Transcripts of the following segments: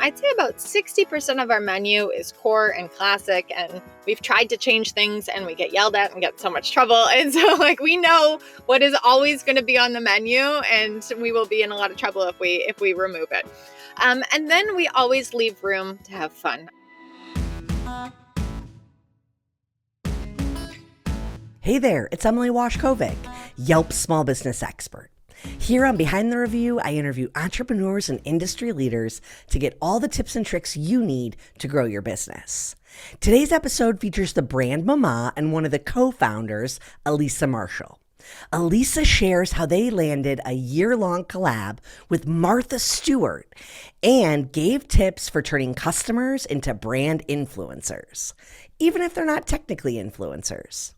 I'd say about 60% of our menu is core and classic, and we've tried to change things and we get yelled at and get in so much trouble. And so we know what is always going to be on the menu, and we will be in a lot of trouble if we remove it. And then we always leave room to have fun. Hey there, it's Emily Washkovic, Yelp small business expert. Here on Behind the Review, I interview entrepreneurs and industry leaders to get all the tips and tricks you need to grow your business. Today's episode features the brand Maman and one of the co-founders, Elisa Marshall. Elisa shares how they landed a year-long collab with Martha Stewart and gave tips for turning customers into brand influencers, even if they're not technically influencers.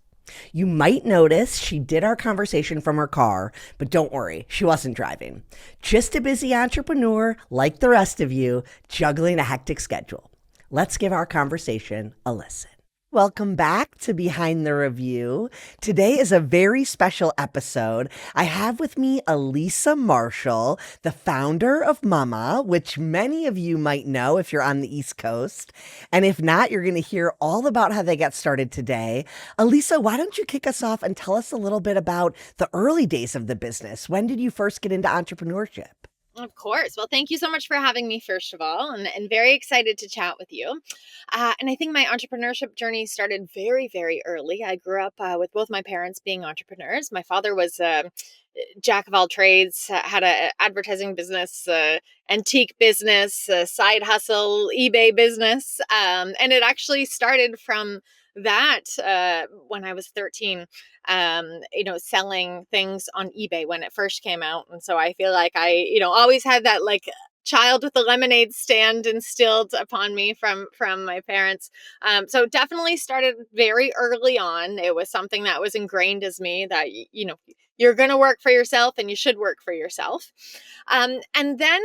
You might notice she did our conversation from her car, but don't worry, she wasn't driving. Just a busy entrepreneur like the rest of you, juggling a hectic schedule. Let's give our conversation a listen. Welcome back to Behind the Review. Today is a very special episode. I have with me Elisa Marshall, the founder of Maman, which many of you might know if you're on the East Coast. And if not, you're going to hear all about how they got started today. Elisa, why don't you kick us off and tell us a little bit about the early days of the business? When did you first get into entrepreneurship? Of course. Well, thank you so much for having me, first of all, and very excited to chat with you. And I think my entrepreneurship journey started very, very early. I grew up with both my parents being entrepreneurs. My father was a jack of all trades, had an advertising business, antique business, side hustle, eBay business. And it actually started from that when I was 13, selling things on eBay when it first came out. And so I feel like I, always had that like child with a lemonade stand instilled upon me from my parents. So definitely started very early on. It was something that was ingrained as me that, you're going to work for yourself and you should work for yourself. And then,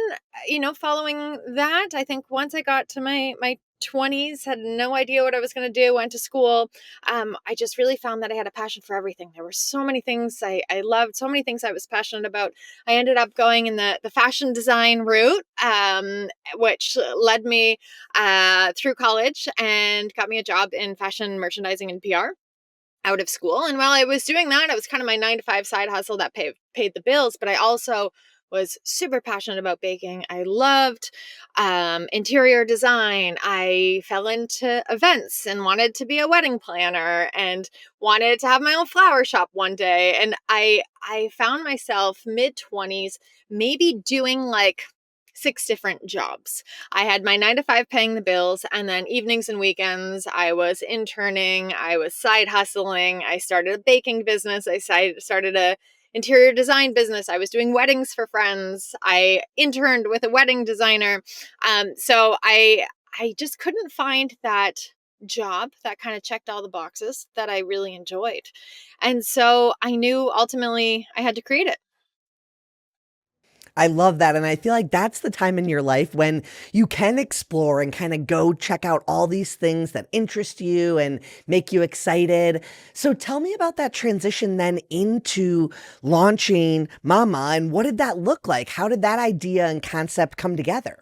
following that, I think once I got to my 20s, had no idea what I was going to do, went to school. I just really found that I had a passion for everything. There were so many things I loved, so many things I was passionate about. I ended up going in the fashion design route, which led me through college and got me a job in fashion merchandising and PR out of school. And while I was doing that, it was kind of my 9-to-5 side hustle that paid the bills, but I also was super passionate about baking. I loved interior design. I fell into events and wanted to be a wedding planner and wanted to have my own flower shop one day. And I found myself mid-20s, maybe doing like 6 different jobs. I had my 9-to-5 paying the bills, and then evenings and weekends, I was interning, I was side hustling, I started a baking business, I started a interior design business, I was doing weddings for friends, I interned with a wedding designer. So I just couldn't find that job that kind of checked all the boxes that I really enjoyed. And so I knew ultimately I had to create it. I love that. And I feel like that's the time in your life when you can explore and kind of go check out all these things that interest you and make you excited. So tell me about that transition then into launching Maman, and what did that look like? How did that idea and concept come together?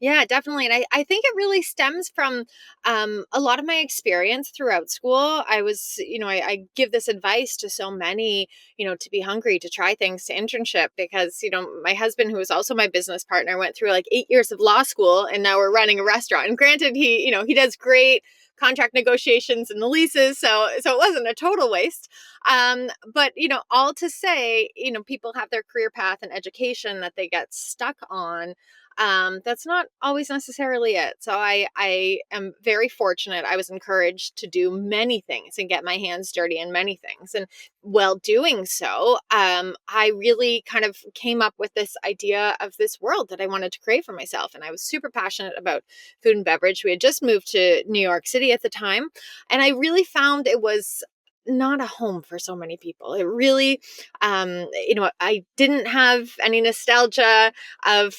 Yeah, definitely. And I think it really stems from a lot of my experience throughout school. I was, I give this advice to so many, to be hungry, to try things, to internship, because, my husband, who was also my business partner, went through like 8 years of law school and now we're running a restaurant. And granted, he does great contract negotiations and the leases. So it wasn't a total waste. But, all to say, people have their career path and education that they get stuck on. That's not always necessarily it. So I am very fortunate. I was encouraged to do many things and get my hands dirty in many things. And while doing so, I really kind of came up with this idea of this world that I wanted to create for myself. And I was super passionate about food and beverage. We had just moved to New York City at the time. And I really found it was not a home for so many people. It really, I didn't have any nostalgia of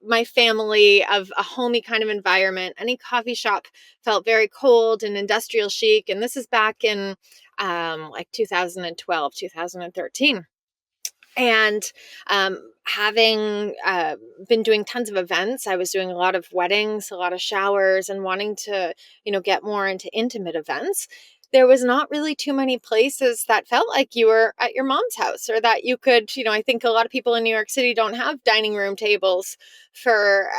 my family, of a homey kind of environment. Any coffee shop felt very cold and industrial chic. And this is back in like 2012, 2013. And having been doing tons of events, I was doing a lot of weddings, a lot of showers, and wanting to, get more into intimate events. There was not really too many places that felt like you were at your mom's house, or that you could, I think a lot of people in New York City don't have dining room tables for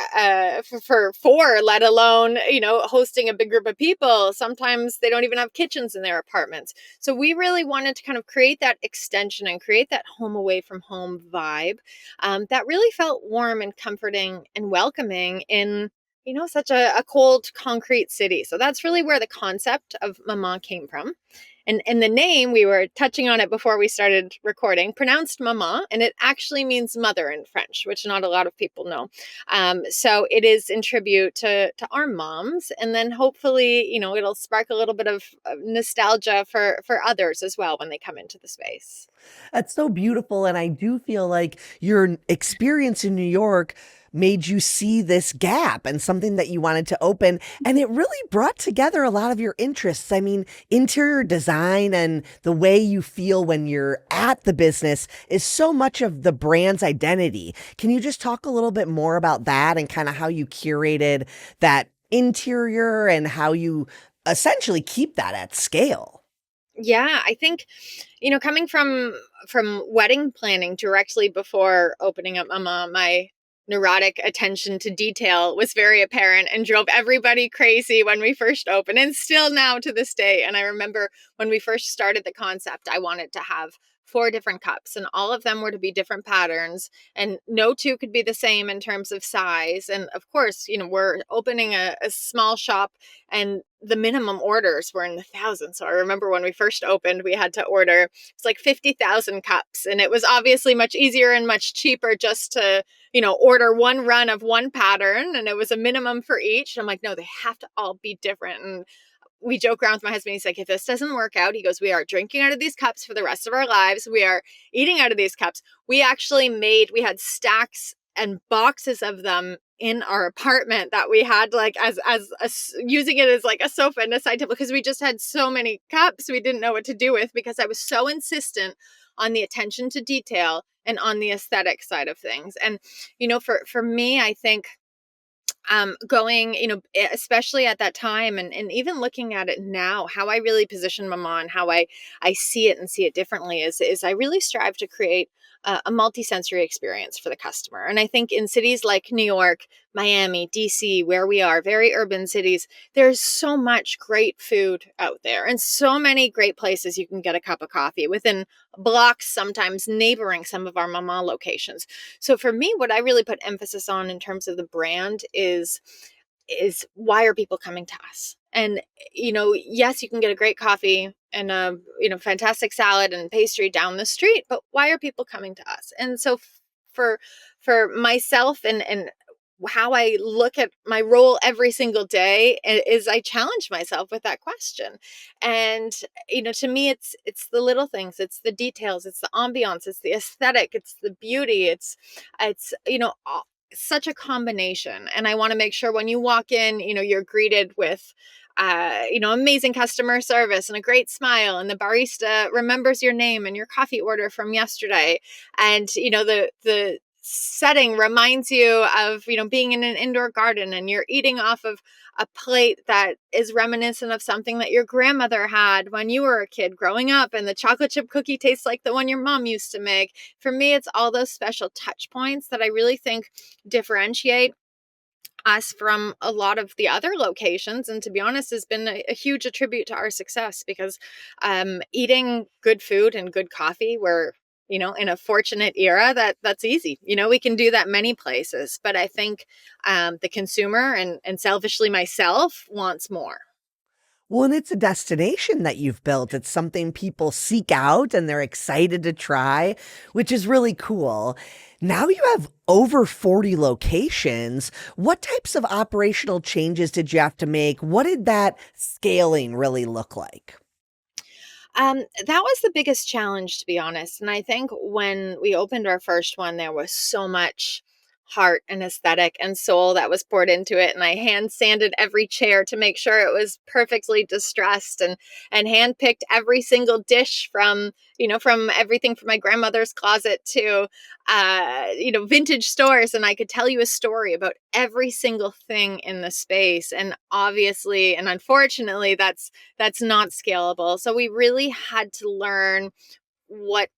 four, let alone, hosting a big group of people. Sometimes they don't even have kitchens in their apartments. So we really wanted to kind of create that extension and create that home away from home vibe, that really felt warm and comforting and welcoming in, such a cold concrete city. So that's really where the concept of Maman came from. And the name, we were touching on it before we started recording, pronounced Maman, and it actually means mother in French, which not a lot of people know. So it is in tribute to our moms, and then hopefully, it'll spark a little bit of nostalgia for others as well when they come into the space. That's so beautiful. And I do feel like your experience in New York made you see this gap and something that you wanted to open. And it really brought together a lot of your interests. I mean, interior design and the way you feel when you're at the business is so much of the brand's identity. Can you just talk a little bit more about that and kind of how you curated that interior and how you essentially keep that at scale? Yeah, I think, coming from wedding planning directly before opening up Mama, my neurotic attention to detail was very apparent and drove everybody crazy when we first opened, and still now to this day. And I remember when we first started the concept, I wanted to have four different cups, and all of them were to be different patterns, and no two could be the same in terms of size. And of course, we're opening a small shop, and the minimum orders were in the thousands. So I remember when we first opened, we had to order, it's like 50,000 cups. And it was obviously much easier and much cheaper just to, order one run of one pattern. And it was a minimum for each. And I'm like, no, they have to all be different. And we joke around with my husband. He's like, if this doesn't work out, he goes, we are drinking out of these cups for the rest of our lives. We are eating out of these cups. We actually we had stacks and boxes of them in our apartment that we had like using it as like a sofa and a side table, because we just had so many cups we didn't know what to do with, because I was so insistent on the attention to detail and on the aesthetic side of things. And for me, I think going, especially at that time, and even looking at it now, how I really position Maman, how I see it and see it differently is I really strive to create a multi-sensory experience for the customer. And I think in cities like New York, Miami, DC, where we are, very urban cities, there's so much great food out there and so many great places you can get a cup of coffee within blocks, sometimes neighboring some of our Maman locations. So for me, what I really put emphasis on in terms of the brand is why are people coming to us? And yes, you can get a great coffee and a fantastic salad and pastry down the street, but why are people coming to us? And so for for myself and how I look at my role every single day is I challenge myself with that question. And to me, it's the little things, it's the details, it's the ambiance, it's the aesthetic, it's the beauty, it's such a combination. And I want to make sure when you walk in, you're greeted with amazing customer service and a great smile, and the barista remembers your name and your coffee order from yesterday. And the setting reminds you of being in an indoor garden, and you're eating off of a plate that is reminiscent of something that your grandmother had when you were a kid growing up, and the chocolate chip cookie tastes like the one your mom used to make. For me, it's all those special touch points that I really think differentiate us from a lot of the other locations, and to be honest has been a huge attribute to our success, because eating good food and good coffee, we're in a fortunate era that's easy. We can do that many places, but I think the consumer, and selfishly myself, wants more. Well, and it's a destination that you've built. It's something people seek out and they're excited to try, which is really cool. Now you have over 40 locations. What types of operational changes did you have to make? What did that scaling really look like? That was the biggest challenge, to be honest. And I think when we opened our first one, there was so much heart and aesthetic and soul that was poured into it. And I hand sanded every chair to make sure it was perfectly distressed, and hand picked every single dish from, from everything from my grandmother's closet to, vintage stores. And I could tell you a story about every single thing in the space. And obviously, and unfortunately, that's not scalable. So we really had to learn what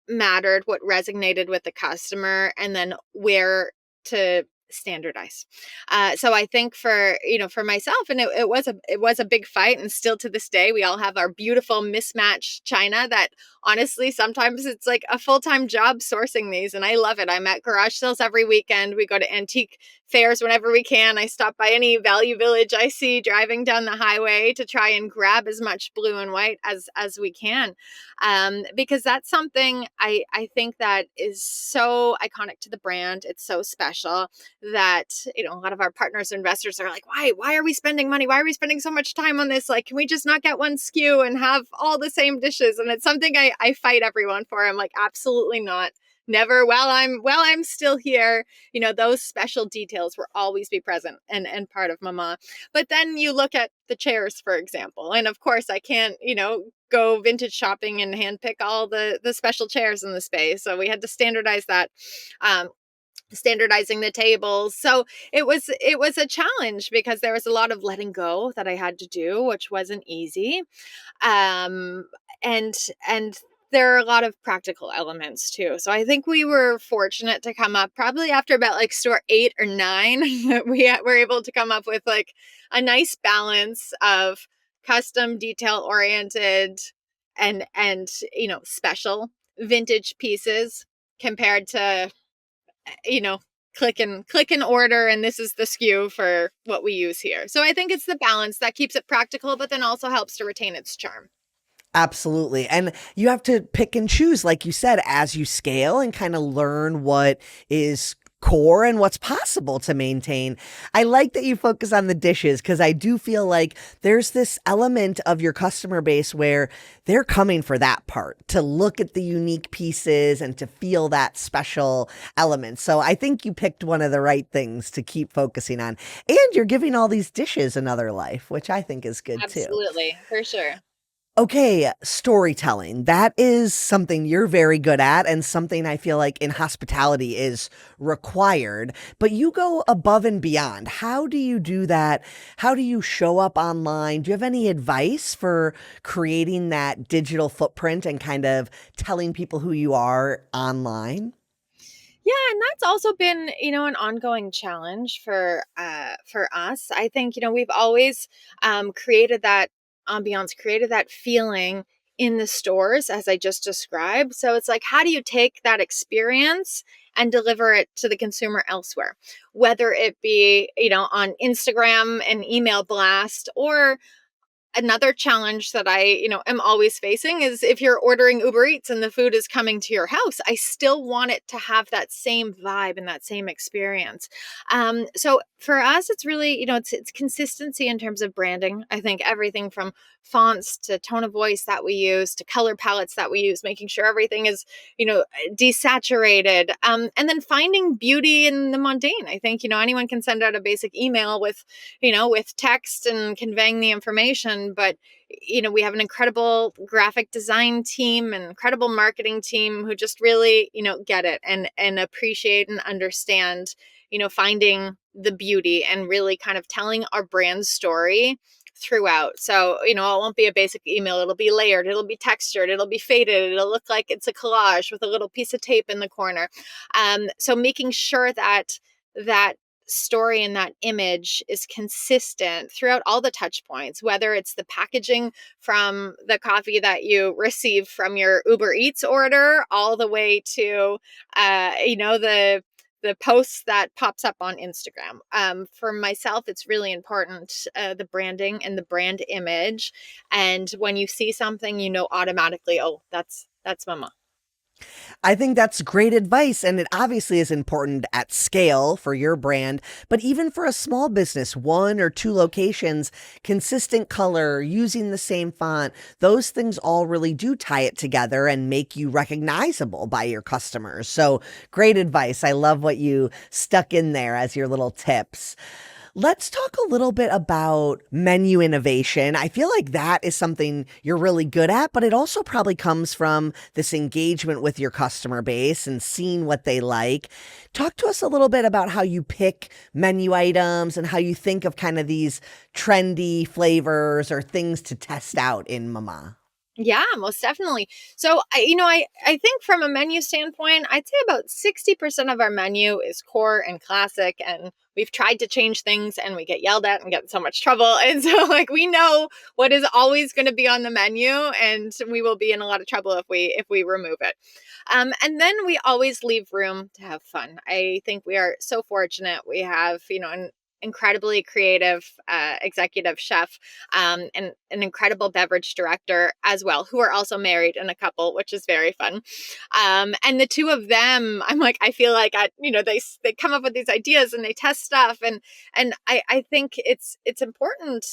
mattered, what resonated with the customer, and then where to standardize. So I think for myself, and it was a big fight, and still to this day, we all have our beautiful mismatched china that honestly sometimes it's like a full-time job sourcing these, and I love it. I'm at garage sales every weekend. We go to antique fairs whenever we can. I stop by any value village I see driving down the highway to try and grab as much blue and white as we can, because that's something I think that is so iconic to the brand. It's so special that a lot of our partners and investors are like, why are we spending money? Why are we spending so much time on this? Like, can we just not get one SKU and have all the same dishes? And it's something I fight everyone for. I'm like, absolutely not. Never. While I'm still here, those special details will always be present and part of Mama. But then you look at the chairs, for example, and of course I can't, go vintage shopping and handpick all the special chairs in the space. So we had to standardize that. Standardizing the tables. So it was a challenge because there was a lot of letting go that I had to do, which wasn't easy. Um, and there are a lot of practical elements too. So I think we were fortunate to come up probably after about like store 8 or 9, were able to come up with like a nice balance of custom, detail oriented, and special vintage pieces compared to, you know, click and order, and this is the SKU for what we use here. So I think it's the balance that keeps it practical, but then also helps to retain its charm. Absolutely. And you have to pick and choose, like you said, as you scale and kind of learn what is core and what's possible to maintain. I like that you focus on the dishes because I do feel like there's this element of your customer base where they're coming for that part, to look at the unique pieces and to feel that special element. So I think you picked one of the right things to keep focusing on. And you're giving all these dishes another life, which I think is good too. Absolutely, for sure. Okay, storytelling. That is something you're very good at and something I feel like in hospitality is required, but you go above and beyond. How do you do that? How do you show up online? Do you have any advice for creating that digital footprint and kind of telling people who you are online? Yeah, and that's also been, an ongoing challenge for us. I think, we've always created that ambiance, created that feeling in the stores as I just described. So it's like, how do you take that experience and deliver it to the consumer elsewhere? Whether it be, on Instagram and email blast, or another challenge that I, am always facing is if you're ordering Uber Eats and the food is coming to your house, I still want it to have that same vibe and that same experience. So for us, it's really, it's consistency in terms of branding. I think everything from fonts to tone of voice that we use to color palettes that we use, making sure everything is, desaturated. And then finding beauty in the mundane. I think, anyone can send out a basic email with text and conveying the information. But, we have an incredible graphic design team and incredible marketing team who just really, get it and appreciate and understand, finding the beauty and really kind of telling our brand story throughout. So, it won't be a basic email. It'll be layered. It'll be textured. It'll be faded. It'll look like it's a collage with a little piece of tape in the corner. So making sure that story and that image is consistent throughout all the touch points, whether it's the packaging from the coffee that you receive from your Uber Eats order all the way to the posts that pops up on Instagram. For myself, it's really important, the branding and the brand image. And when you see something, automatically, oh, that's Mama. I think that's great advice. And it obviously is important at scale for your brand, but even for a small business, one or two locations, consistent color, using the same font, those things all really do tie it together and make you recognizable by your customers. So great advice. I love what you stuck in there as your little tips. Let's talk a little bit about menu innovation. I feel like that is something you're really good at, but it also probably comes from this engagement with your customer base and seeing what they like. Talk to us a little bit about how you pick menu items and how you think of kind of these trendy flavors or things to test out in Mama. Yeah, most definitely. So I think from a menu standpoint, I'd say about 60% of our menu is core and classic, and we've tried to change things and we get yelled at and get in so much trouble. And so like we know what is always going to be on the menu, and we will be in a lot of trouble if we remove it. And then we always leave room to have fun. I think we are so fortunate. We have, an incredibly creative executive chef, and an incredible beverage director as well, who are also married in a couple, which is very fun. And the two of them, I'm like, I feel like they come up with these ideas and they test stuff, and I think it's important,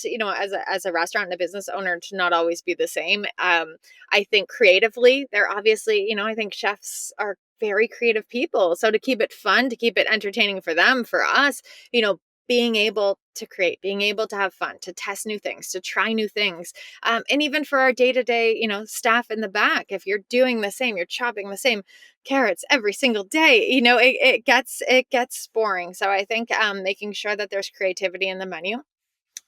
as a restaurant and a business owner, to not always be the same. I think creatively, they're obviously, I think chefs are very creative people. So to keep it fun, to keep it entertaining for them, for us, being able to create, being able to have fun, to test new things, to try new things. And even for our day to day, staff in the back, if you're doing the same, you're chopping the same carrots every single day, it gets boring. So I think making sure that there's creativity in the menu,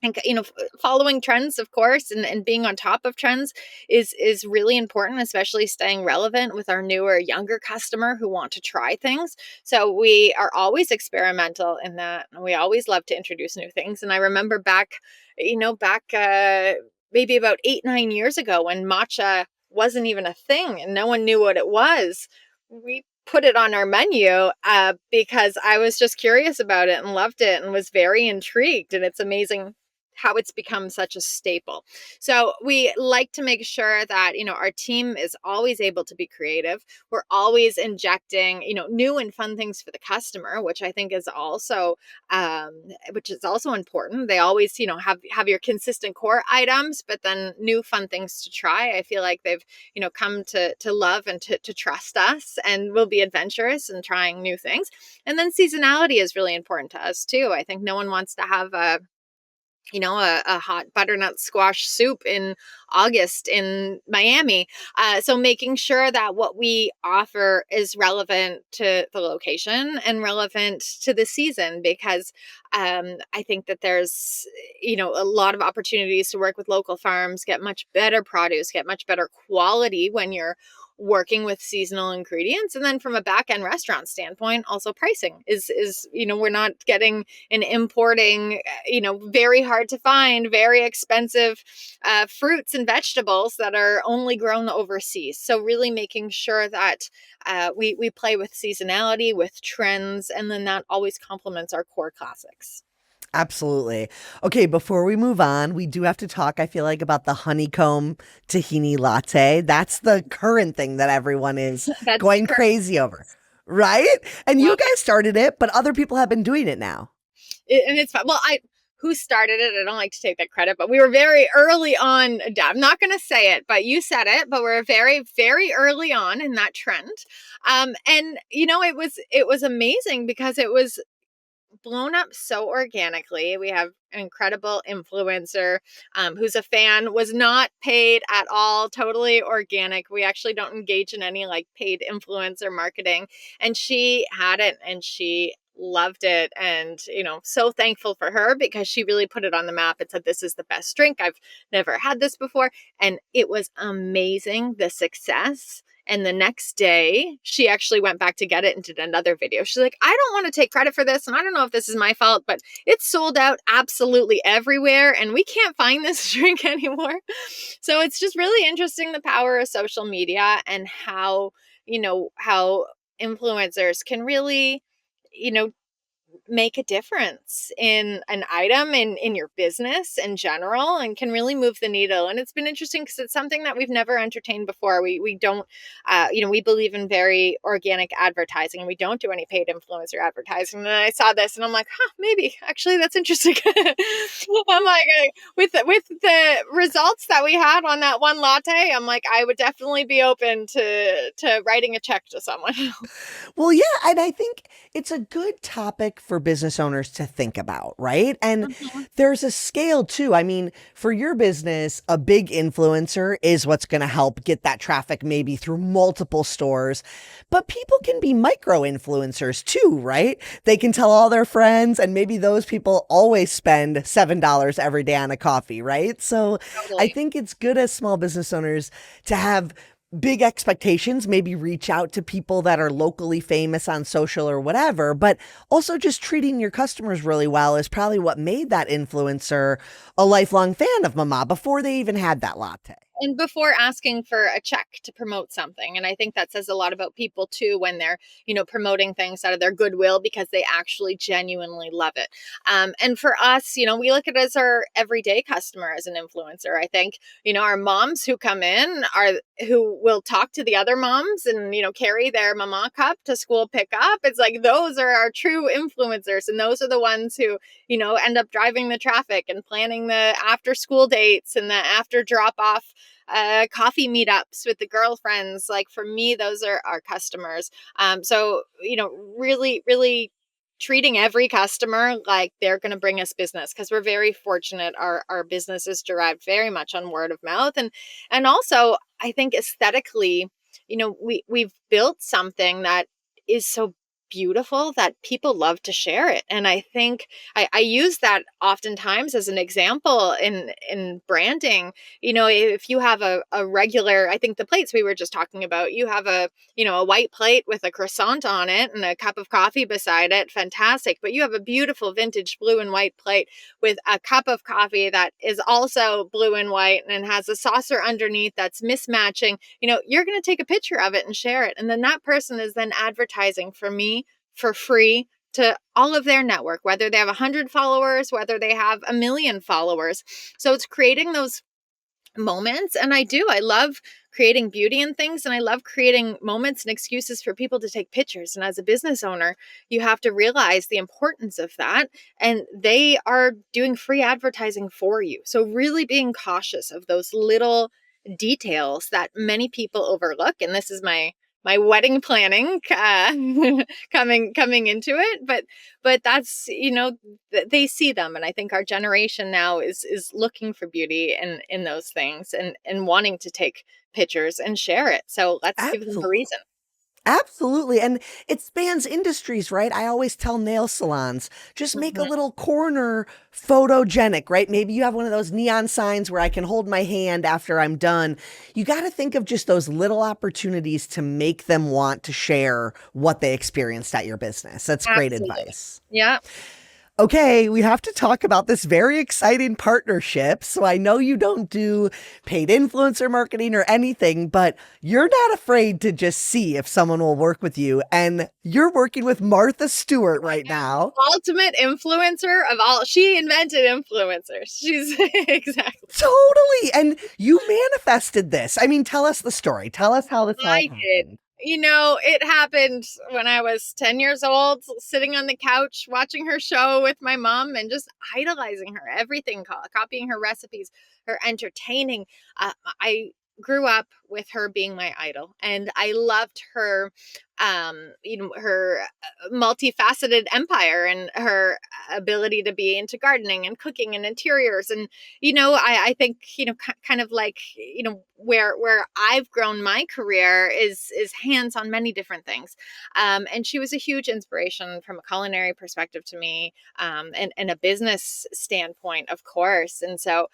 and following trends, of course, and being on top of trends is really important, especially staying relevant with our newer, younger customer who want to try things. So we are always experimental in that, and we always love to introduce new things. And I remember back maybe about 8-9 years ago, when matcha wasn't even a thing and no one knew what it was. We put it on our menu because I was just curious about it and loved it and was very intrigued. And it's amazing how it's become such a staple. So we like to make sure that, our team is always able to be creative. We're always injecting, new and fun things for the customer, which I think is also, important. They always, have your consistent core items, but then new fun things to try. I feel like they've, come to love and to trust us, and will be adventurous and trying new things. And then seasonality is really important to us too. I think no one wants to have a hot butternut squash soup in August in Miami. So making sure that what we offer is relevant to the location and relevant to the season, because I think that there's, a lot of opportunities to work with local farms, get much better produce, get much better quality when you're working with seasonal ingredients. And then from a back end restaurant standpoint, also pricing is we're not getting and importing very hard to find, very expensive fruits and vegetables that are only grown overseas. So really making sure that we play with seasonality, with trends, and then that always complements our core classics. Absolutely. Okay, before we move on, we do have to talk, I feel like, about the honeycomb tahini latte. That's the current thing that everyone is That's going correct. crazy over, right? And you Yep. guys started it, but other people have been doing it now. And it's fun. Well, who started it? I don't like to take that credit, but we were very early on. I'm not going to say it, but you said it. But we're very, very early on in that trend. And it was amazing because it was blown up so organically. We have an incredible influencer who's a fan, was not paid at all, totally organic. We actually don't engage in any like paid influencer marketing. And she had it and she loved it, and so thankful for her because she really put it on the map and said, this is the best drink, I've never had this before. And it was amazing, the success. And the next day, she actually went back to get it and did another video. She's like, I don't want to take credit for this, and I don't know if this is my fault, but it's sold out absolutely everywhere, and we can't find this drink anymore. So it's just really interesting, the power of social media, and how influencers can really, you know, make a difference in an item in your business in general and can really move the needle. And it's been interesting because it's something that we've never entertained before. We don't, we believe in very organic advertising, and we don't do any paid influencer advertising. And then I saw this and I'm like, huh, maybe actually that's interesting. I'm like, with the results that we had on that one latte, I'm like, I would definitely be open to writing a check to someone. Well, yeah, and I think it's a good topic for business owners to think about, right? And Mhm. there's a scale too. I mean, for your business, a big influencer is what's going to help get that traffic maybe through multiple stores. But people can be micro influencers too, right? They can tell all their friends, and maybe those people always spend $7 every day on a coffee, right? So I Totally. think it's good as small business owners to have big expectations, maybe reach out to people that are locally famous on social or whatever, but also just treating your customers really well is probably what made that influencer a lifelong fan of Mama before they even had that latte. And before asking for a check to promote something. And I think that says a lot about people too when they're, promoting things out of their goodwill because they actually genuinely love it. And for us, we look at it as our everyday customer as an influencer. I think, our moms who come in are who will talk to the other moms and, carry their mama cup to school pickup. It's like those are our true influencers. And those are the ones who, end up driving the traffic and planning the after school dates and the after drop off coffee meetups with the girlfriends. Like for me, those are our customers. So, really, really treating every customer like they're going to bring us business because we're very fortunate. Our business is derived very much on word of mouth. And also I think aesthetically, we've built something that is so beautiful that people love to share it. And I think I use that oftentimes as an example in branding. If you have a regular, I think the plates we were just talking about, you have a white plate with a croissant on it and a cup of coffee beside it, fantastic. But you have a beautiful vintage blue and white plate with a cup of coffee that is also blue and white and has a saucer underneath that's mismatching. You're going to take a picture of it and share it. And then that person is then advertising for me for free to all of their network, whether they have 100 followers, whether they have a million followers. So it's creating those moments. And I love creating beauty in things, and I love creating moments and excuses for people to take pictures. And as a business owner, you have to realize the importance of that. And they are doing free advertising for you. So really being cautious of those little details that many people overlook. And this is my wedding planning coming into it, but that's they see them. And I think our generation now is looking for beauty in those things and wanting to take pictures and share it. So let's give them a Absolutely. reason. Absolutely. And it spans industries, right? I always tell nail salons, just make a Mhm. little corner photogenic, right? Maybe you have one of those neon signs where I can hold my hand after I'm done. You got to think of just those little opportunities to make them want to share what they experienced at your business. That's great Absolutely. advice. Yeah. Okay, we have to talk about this very exciting partnership. So I know you don't do paid influencer marketing or anything, but you're not afraid to just see if someone will work with you. And you're working with Martha Stewart right now. Ultimate influencer of all. She invented influencers. She's exactly. Totally. And you manifested this. I mean, tell us the story. Tell us how this all I did. happened. It happened when I was 10 years old, sitting on the couch, watching her show with my mom and just idolizing her, everything, copying her recipes, her entertaining. I grew up with her being my idol, and I loved her, her multifaceted empire and her ability to be into gardening and cooking and interiors. And I think kind of like where I've grown my career is hands on many different things. And she was a huge inspiration from a culinary perspective to me, and a business standpoint, of course. And so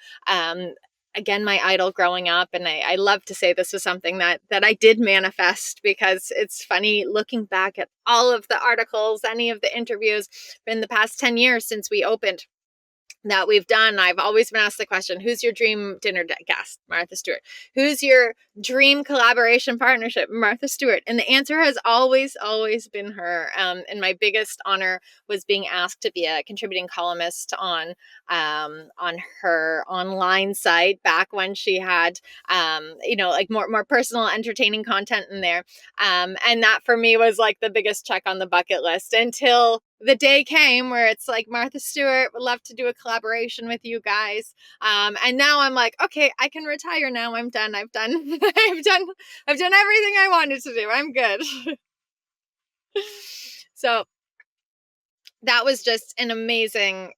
again, my idol growing up, and I love to say this was something that I did manifest, because it's funny looking back at all of the articles, any of the interviews in the past 10 years since we opened. that we've done. I've always been asked the question, who's your dream dinner guest? Martha Stewart. Who's your dream collaboration partnership? Martha Stewart. And the answer has always been her. And my biggest honor was being asked to be a contributing columnist on her online site back when she had, like more personal, entertaining content in there. And that for me was like the biggest check on the bucket list until the day came where it's like, Martha Stewart would love to do a collaboration with you guys. And now I'm like, okay, I can retire now. I'm done. I've done everything I wanted to do. I'm good. So that was just an amazing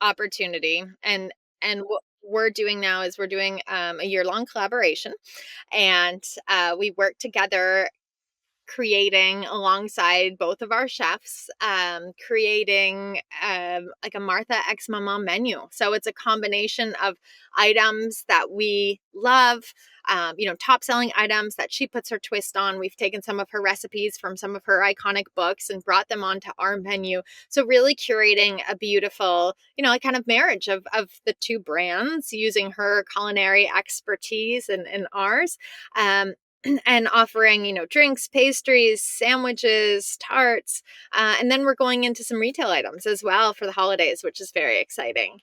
opportunity. And what we're doing now is we're doing a year-long collaboration, and we work together creating alongside both of our chefs, creating like a Martha x Maman menu. So it's a combination of items that we love, top selling items that she puts her twist on. We've taken some of her recipes from some of her iconic books and brought them onto our menu. So really curating a beautiful, like kind of marriage of the two brands using her culinary expertise and ours. And offering, drinks, pastries, sandwiches, tarts. And then we're going into some retail items as well for the holidays, which is very exciting.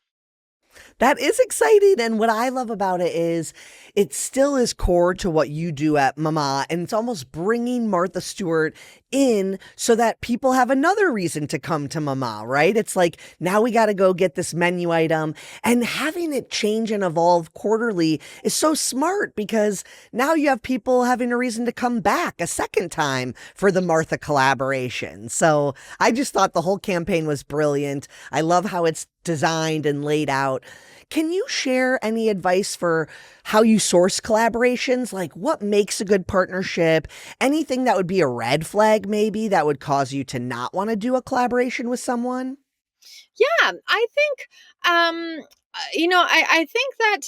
That is exciting. And what I love about it is it still is core to what you do at Mama. And it's almost bringing Martha Stewart in so that people have another reason to come to Mama, right? It's like, now we got to go get this menu item, and having it change and evolve quarterly is so smart because now you have people having a reason to come back a second time for the Martha collaboration. So I just thought the whole campaign was brilliant. I love how it's designed and laid out. Can you share any advice for how you source collaborations? Like what makes a good partnership? Anything that would be a red flag, maybe that would cause you to not want to do a collaboration with someone? Yeah, I think, I think that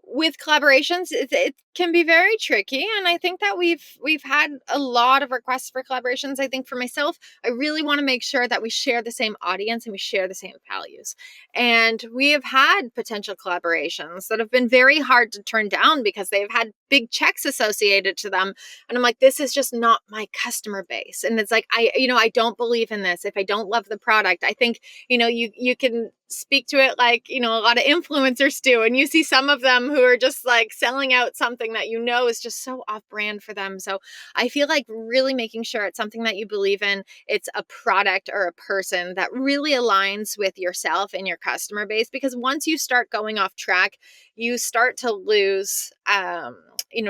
with collaborations, it can be very tricky, and I think that we've had a lot of requests for collaborations. I think for myself, I really want to make sure that we share the same audience and we share the same values. And we have had potential collaborations that have been very hard to turn down because they've had big checks associated to them. And I'm like, this is just not my customer base. And it's like, I don't believe in this if I don't love the product. I think you can speak to it like, a lot of influencers do. And you see some of them who are just like selling out something that is just so off brand for them. So I feel like really making sure it's something that you believe in, it's a product or a person that really aligns with yourself and your customer base. Because once you start going off track, you start to lose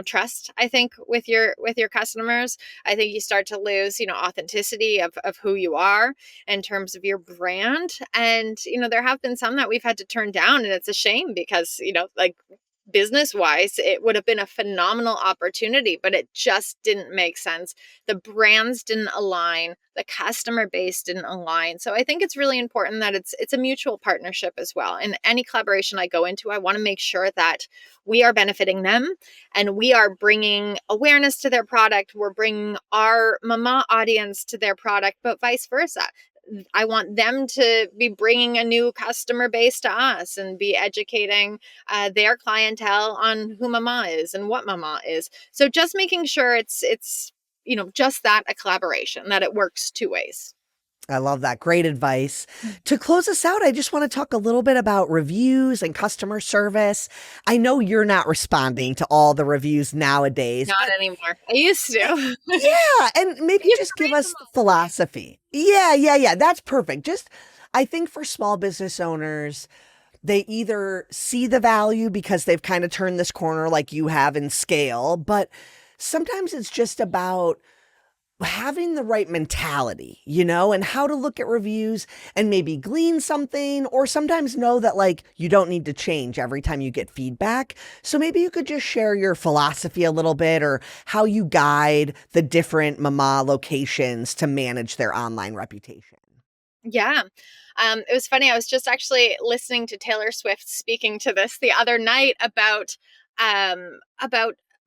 trust, I think, with your customers. I think you start to lose authenticity of who you are in terms of your brand. And there have been some that we've had to turn down, and it's a shame because like business wise, it would have been a phenomenal opportunity, but it just didn't make sense. The brands didn't align, the customer base didn't align. So I think it's really important that it's a mutual partnership as well. And any collaboration I go into, I want to make sure that we are benefiting them and we are bringing awareness to their product. We're bringing our Mama audience to their product, but vice versa. I want them to be bringing a new customer base to us and be educating their clientele on who Mama is and what Mama is. So just making sure it's just that, a collaboration, that it works two ways. I love that. Great advice. To close us out, I just want to talk a little bit about reviews and customer service. I know you're not responding to all the reviews nowadays, Not but anymore. I used to. yeah, and maybe You have just to give read us them the all. philosophy. Yeah. That's perfect. Just, I think for small business owners, they either see the value because they've kind of turned this corner like you have in scale, but sometimes it's just about having the right mentality, and how to look at reviews and maybe glean something, or sometimes know that like you don't need to change every time you get feedback. So maybe you could just share your philosophy a little bit or how you guide the different Mama locations to manage their online reputation. Yeah. It was funny. I was just actually listening to Taylor Swift speaking to this the other night about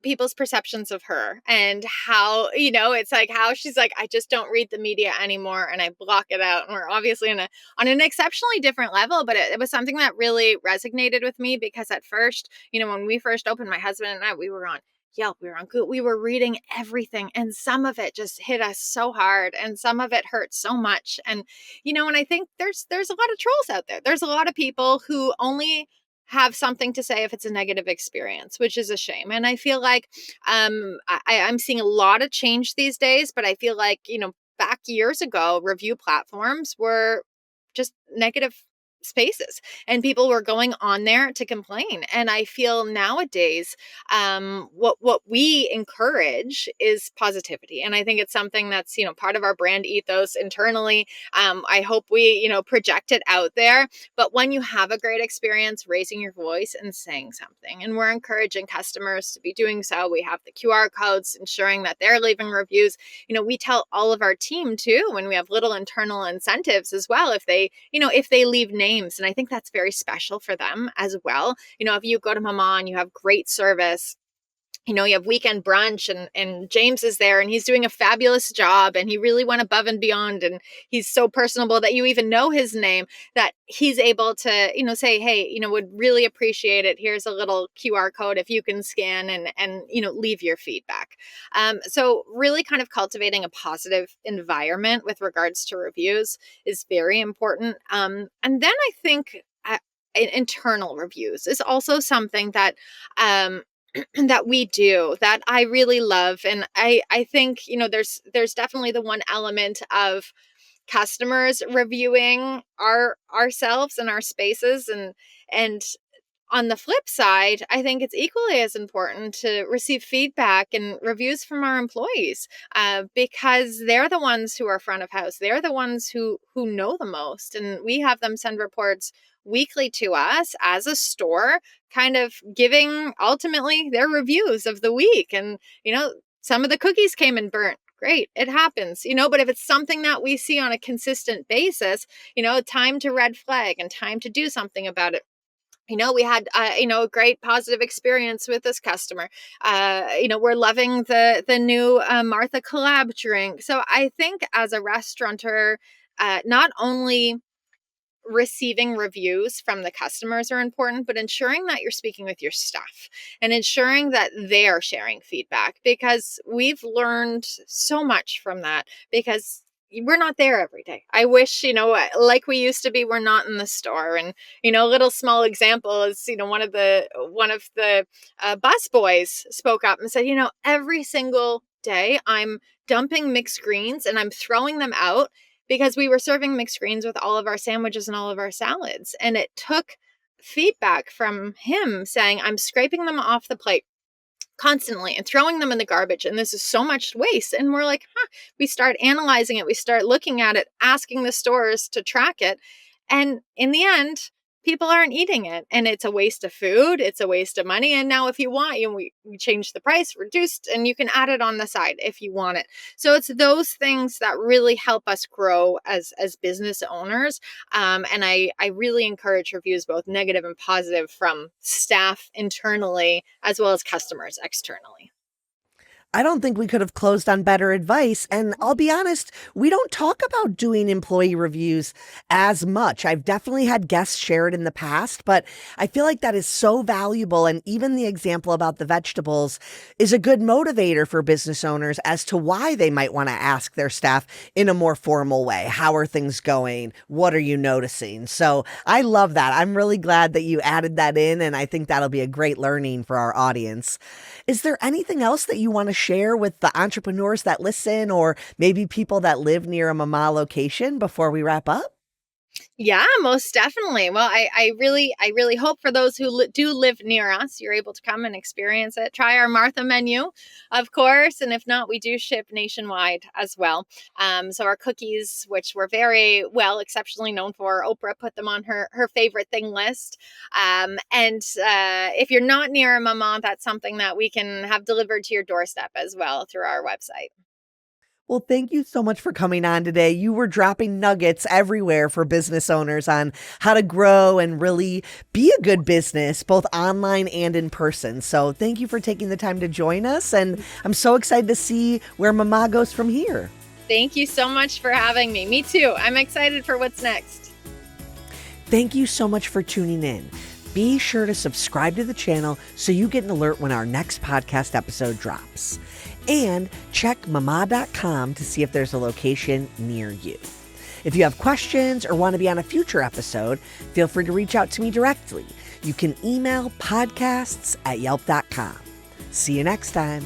people's perceptions of her and how, it's like how she's like, I just don't read the media anymore and I block it out. And we're obviously on an exceptionally different level, but it was something that really resonated with me because at first, when we first opened, my husband and I, we were on Yelp, we were on Google, we were reading everything, and some of it just hit us so hard and some of it hurt so much. And I think there's a lot of trolls out there. There's a lot of people who only have something to say if it's a negative experience, which is a shame. And I feel like I'm seeing a lot of change these days, but I feel like, back years ago, review platforms were just negative spaces and people were going on there to complain. And I feel nowadays what we encourage is positivity, and I think it's something that's part of our brand ethos internally. I hope we project it out there, but when you have a great experience, raising your voice and saying something, and we're encouraging customers to be doing so. We have the QR codes ensuring that they're leaving reviews. We tell all of our team too, when we have little internal incentives as well, if they leave names. And I think that's very special for them as well. If you go to Maman, you have great service. You have weekend brunch and James is there and he's doing a fabulous job and he really went above and beyond. And he's so personable that you even know his name, that he's able to, say, hey, would really appreciate it. Here's a little QR code if you can scan and leave your feedback. So really kind of cultivating a positive environment with regards to reviews is very important. And then I think internal reviews is also something that, that we do that I really love. And I think, there's definitely the one element of customers reviewing ourselves and our spaces. And on the flip side, I think it's equally as important to receive feedback and reviews from our employees, because they're the ones who are front of house. They're the ones who know the most, and we have them send reports weekly to us as a store, kind of giving ultimately their reviews of the week. And some of the cookies came and burnt. Great, it happens, but if it's something that we see on a consistent basis, time to red flag and time to do something about it. We had, a great positive experience with this customer. We're loving the new Martha collab drink. So I think as a restaurateur, not only receiving reviews from the customers are important, but ensuring that you're speaking with your staff and ensuring that they're sharing feedback, because we've learned so much from that, because we're not there every day. I wish, like we used to be, we're not in the store. And, a little small example is, one of the bus boys spoke up and said, every single day I'm dumping mixed greens and I'm throwing them out because we were serving mixed greens with all of our sandwiches and all of our salads. And it took feedback from him saying, I'm scraping them off the plate constantly and throwing them in the garbage. And this is so much waste. And we're like, we start analyzing it. We start looking at it, asking the stores to track it. And in the end, people aren't eating it. And it's a waste of food. It's a waste of money. And now if you want, we change the price, reduced, and you can add it on the side if you want it. So it's those things that really help us grow as business owners. And I really encourage reviews, both negative and positive, from staff internally as well as customers externally. I don't think we could have closed on better advice. And I'll be honest, we don't talk about doing employee reviews as much. I've definitely had guests share it in the past, but I feel like that is so valuable. And even the example about the vegetables is a good motivator for business owners as to why they might want to ask their staff in a more formal way. How are things going? What are you noticing? So I love that. I'm really glad that you added that in. And I think that'll be a great learning for our audience. Is there anything else that you want to share with the entrepreneurs that listen, or maybe people that live near a Mama location before we wrap up? Yeah, most definitely. Well, I really hope for those who do live near us, you're able to come and experience it. Try our Martha menu, of course, and if not, we do ship nationwide as well. So our cookies, which we're very well exceptionally known for, Oprah put them on her favorite thing list. And if you're not near a Mama, that's something that we can have delivered to your doorstep as well through our website. Well, thank you so much for coming on today. You were dropping nuggets everywhere for business owners on how to grow and really be a good business, both online and in person. So thank you for taking the time to join us. And I'm so excited to see where Mama goes from here. Thank you so much for having me. Me too. I'm excited for what's next. Thank you so much for tuning in. Be sure to subscribe to the channel so you get an alert when our next podcast episode drops. And check mama.com to see if there's a location near you. If you have questions or want to be on a future episode, feel free to reach out to me directly. You can email podcasts@yelp.com. See you next time.